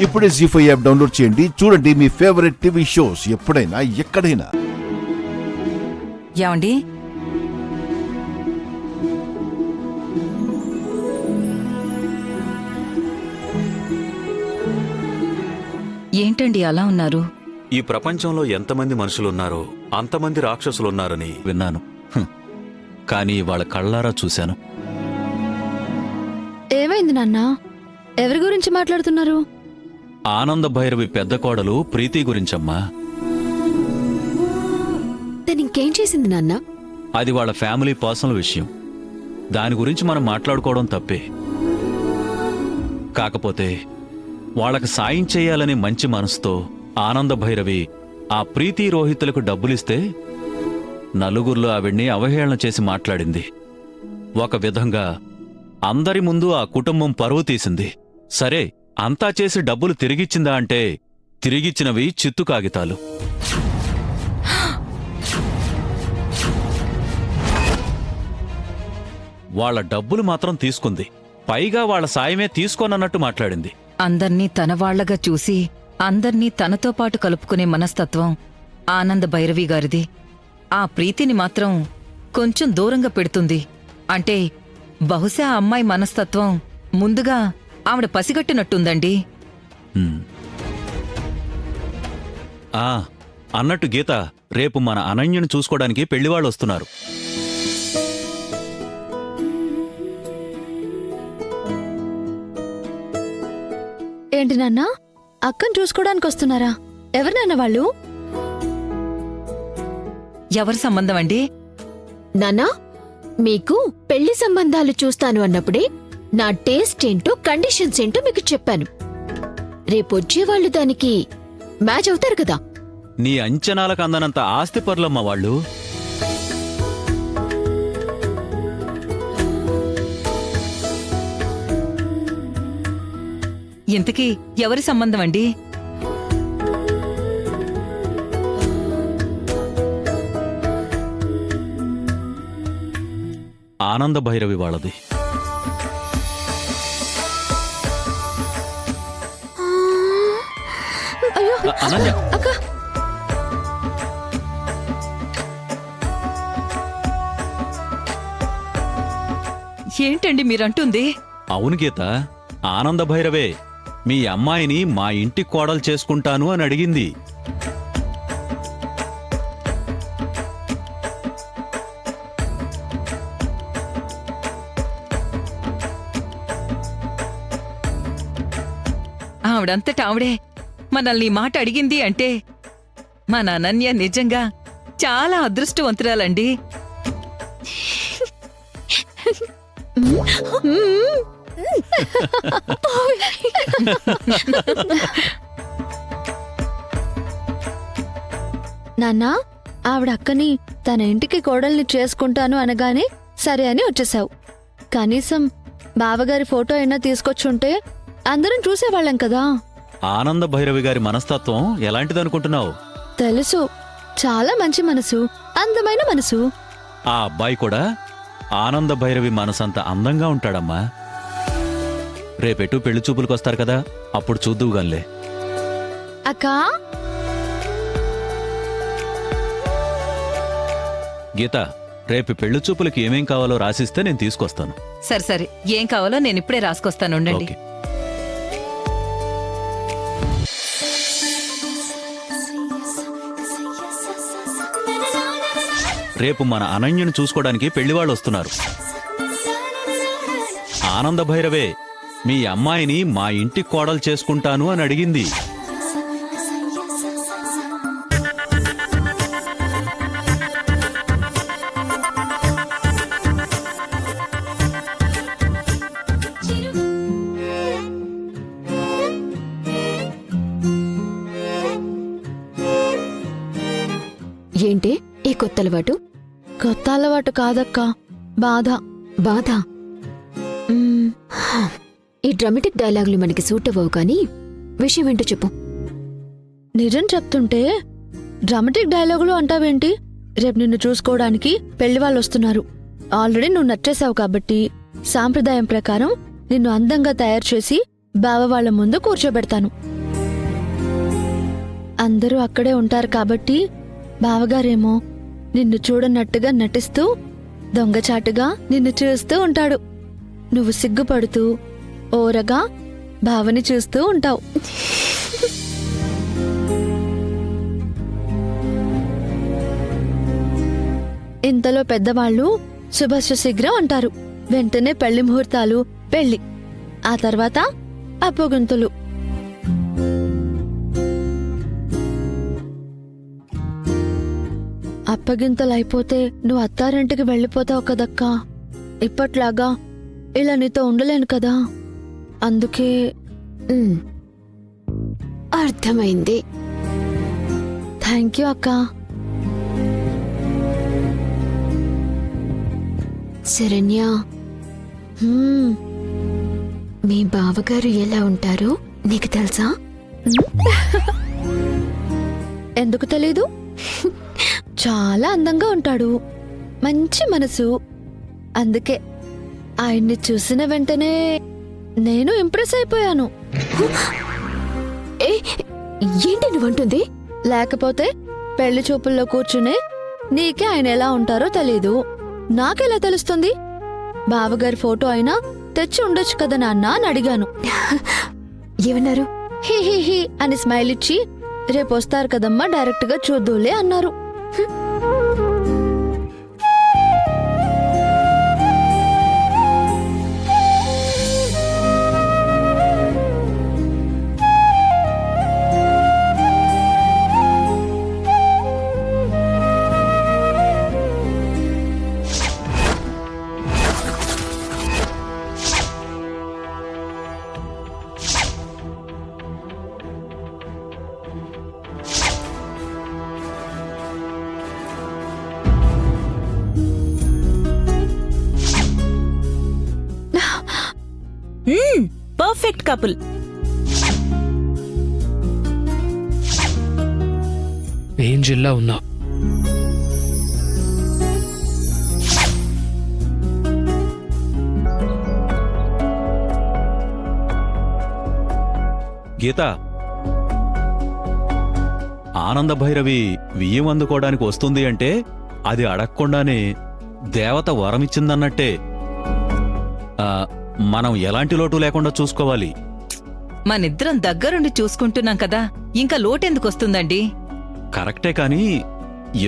ఇప్పుడే జీ5 app download చేయండి. చూడండి మీ ఫేవరెట్ టీవీ షోస్ ఎప్పుడైనా ఎక్కడైనా. ఏమండి, ఏంటండి అలా ఉన్నారు? ఈ ప్రపంచంలో ఎంతమంది మనుషులున్నారో అంతమంది రాక్షసులున్నారని విన్నాను. కానీ వాళ్ళ కళ్ళారా చూశాను. ఏమైంది నాన్న? ఎవరి గురించి మాట్లాడుతున్నారు? ఆనంద భైరవి పెద్ద కోడలు ప్రీతి గురించమ్మా. ఇంకేం చేసింది నాన్న? అది వాళ్ళ ఫ్యామిలీ పర్సనల్ విషయం. దాని గురించి మనం మాట్లాడుకోవడం తప్పే. కాకపోతే వాళ్ళకి సాయం చేయాలని మంచి మనసుతో ఆనంద భైరవి ఆ ప్రీతి రోహితులకు డబ్బులిస్తే నలుగురిలో ఆవిడ్ని అవహేళన చేసి మాట్లాడింది. ఒక విధంగా అందరి ముందు ఆ కుటుంబం పరువు తీసింది. సరే, అంతా చేసి డబ్బులు తిరిగిచ్చిందా అంటే తిరిగిచ్చినవి చిత్తు కాగితాలు. వాళ్ళ డబ్బులు మాత్రం తీసుకుంది. పైగా వాళ్ళ సాయమే తీసుకోనన్నట్టు మాట్లాడింది. అందర్నీ తన వాళ్లగా చూసి అందర్నీ తనతో పాటు కలుపుకునే మనస్తత్వం ఆనంద భైరవి గారిది. ఆ ప్రీతిని మాత్రం కొంచెం దూరంగా పెడుతుంది. అంటే బహుశా ఆ అమ్మాయి మనస్తత్వం ముందుగా ఆవిడ పసిగట్టినట్టుందండి. అన్నట్టు గీత, రేపు మన అనన్యను చూసుకోవడానికి పెళ్లివాళ్ళొస్తున్నారు. ఏంటి నాన్న, అక్కను చూసుకోవడానికి వస్తున్నారా? ఎవరు నాన్న వాళ్ళు? ఎవరి సంబంధం అండి? నాన్నా, మీకు పెళ్లి సంబంధాలు చూస్తాను అన్నప్పుడే నా టేస్ట్ ఏంటో కండిషన్స్ ఏంటో మీకు చెప్పాను. రేపొచ్చేవాళ్ళు దానికి మ్యాచ్ అవుతారు కదా. నీ అంచనాలకు అందనంత ఆస్తిపరులమ్మ వాళ్ళు. ఇంతకీ ఎవరి సంబంధం అండి? ఆనంద భైరవి వాళ్ళది. అనన్య, ఏంటండి మీరంటుంది? అవును గీత, ఆనంద భైరవే మీ అమ్మాయిని మా ఇంటి కోడలు చేసుకుంటాను అని అడిగింది. ఆవిడంతటా ఆవిడే మనల్ని మాట అడిగింది అంటే మన అనన్య నిజంగా చాలా అదృష్టవంతురాలండి. నాన్నా, ఆవిడ అక్కని తన ఇంటికి కోడల్ని చేసుకుంటాను అనగానే సరే అని వచ్చేసావు. కనీసం బావగారి ఫోటో అయినా తీసుకొచ్చుంటే అందరం చూసేవాళ్ళం కదా. ఆనంద భైరవి గారి మనస్తత్వం ఎలాంటిదనుకుంటున్నావు? తెలుసు, చాలా మంచి మనసు, అందమైన మనసు. ఆ అబ్బాయి కూడా ఆనంద భైరవి మనసంత అందంగా ఉంటాడమ్మా. రేపెటు పెళ్లి చూపులకొస్తారు కదా, అప్పుడు చూద్దువుగాన్లే. అక్కా, గీత, రేపు పెళ్లి చూపులకి ఏమేం కావాలో రాసిస్తే నేను తీసుకొస్తాను. సరే సరే, ఏం కావాలో నేనిప్పుడే రాసుకొస్తాను, ఉండండి. ఓకే. రేపు మన అనన్యను చూసుకోవడానికి పెళ్లివాళ్ళు వస్తున్నారు. ఆనంద భైరవే మీ అమ్మాయిని మా ఇంటి కోడలు చేసుకుంటాను అని అడిగింది. ఏంటి ఈ కొత్త అలవాటు? కొత్త అలవాటు కాదక్కా, బాధ. బాధ? ఈ డ్రామాటిక్ డైలాగులు మనకి సూట్ అవ్వవు, కానీ విషయం ఏంటో చెప్పు. నిజం చెప్తుంటే డ్రామాటిక్ డైలాగులు అంటావేంటి? రేపు నిన్ను చూసుకోవడానికి పెళ్లి వాళ్ళు వస్తున్నారు. ఆల్రెడీ నువ్వు నచ్చేసావు కాబట్టి సాంప్రదాయం ప్రకారం నిన్ను అందంగా తయారు చేసి బావ వాళ్ళ ముందు కూర్చోబెడతాను. అందరూ అక్కడే ఉంటారు కాబట్టి బావగారేమో నిన్ను చూడనట్టుగా నటిస్తూ దొంగచాటుగా నిన్ను చూస్తూ ఉంటాడు. నువ్వు సిగ్గుపడుతూ ఓరగా బావని చూస్తూ ఉంటావు. ఇంతలో పెద్దవాళ్ళు శుభస్య శీఘ్రం అంటారు. వెంటనే పెళ్లి ముహూర్తాలు, పెళ్లి, ఆ తర్వాత అప్పగింతలు. అప్పగింతలు అయిపోతే నువ్వు అత్తారింటికి వెళ్ళిపోతావు కదక్కా. ఇప్పట్లాగా ఇలా నీతో ఉండలేను కదా. అందుకే అర్థమైంది. థ్యాంక్ యూ అక్కా. శరణ్య, హ్మ్, మీ బావగారు ఎలా ఉంటారో నీకు తెలుసా? ఎందుకు తెలీదు? చాలా అందంగా ఉంటాడు, మంచి మనసు. అందుకే ఆయన్ని చూసిన వెంటనే నేను ఇంప్రెస్ అయిపోయాను. ఏ, ఏంటి నువ్వంటుంది? లేకపోతే పెళ్లి చూపుల్లో కూర్చునే నీకే ఆయన ఎలా ఉంటారో తెలీదు, నాకెలా తెలుస్తుంది? బావగారి ఫోటో అయినా తెచ్చి ఉండొచ్చు కదా నాన్న అని అడిగాను. ఏమన్నారు? హీ హీ హీ అని స్మైల్ ఇచ్చి రేపొస్తారు కదమ్మా డైరెక్ట్ గా చూద్దులే అన్నారు. Perfect couple. ఏంజిల్లా ఉన్నావు. గీత, ఆనంద భైరవి వియ్యం అందుకోవడానికి వస్తుంది అంటే అది అడగకుండానే దేవత వరమిచ్చిందన్నట్టే. మనం ఎలాంటి లోటు లేకుండా చూసుకోవాలి. మనిద్దరం దగ్గరుండి చూసుకుంటున్నాం కదా, ఇంకా లోటెందుకొస్తుందండి? కరెక్టే, కానీ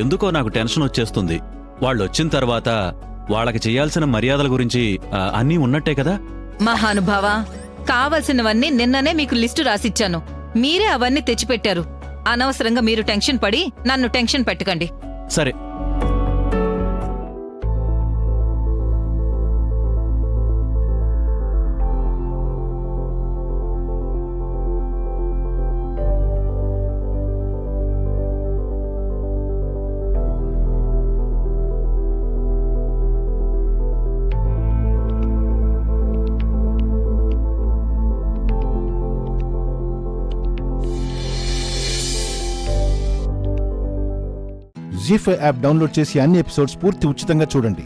ఎందుకో నాకు టెన్షన్ వచ్చేస్తుంది. వాళ్ళొచ్చిన తర్వాత వాళ్ళకి చేయాల్సిన మర్యాదల గురించి అన్నీ ఉన్నట్టే కదా. మహానుభావా, కావలసినవన్నీ నిన్ననే మీకు లిస్టు రాసిచ్చాను. మీరే అవన్నీ తెచ్చిపెట్టారు. అనవసరంగా మీరు టెన్షన్ పడి నన్ను టెన్షన్ పెట్టకండి. సరే, జీ5 యాప్ డౌన్లోడ్ చేసి అన్ని ఎపిసోడ్స్ పూర్తి ఉచితంగా చూడండి.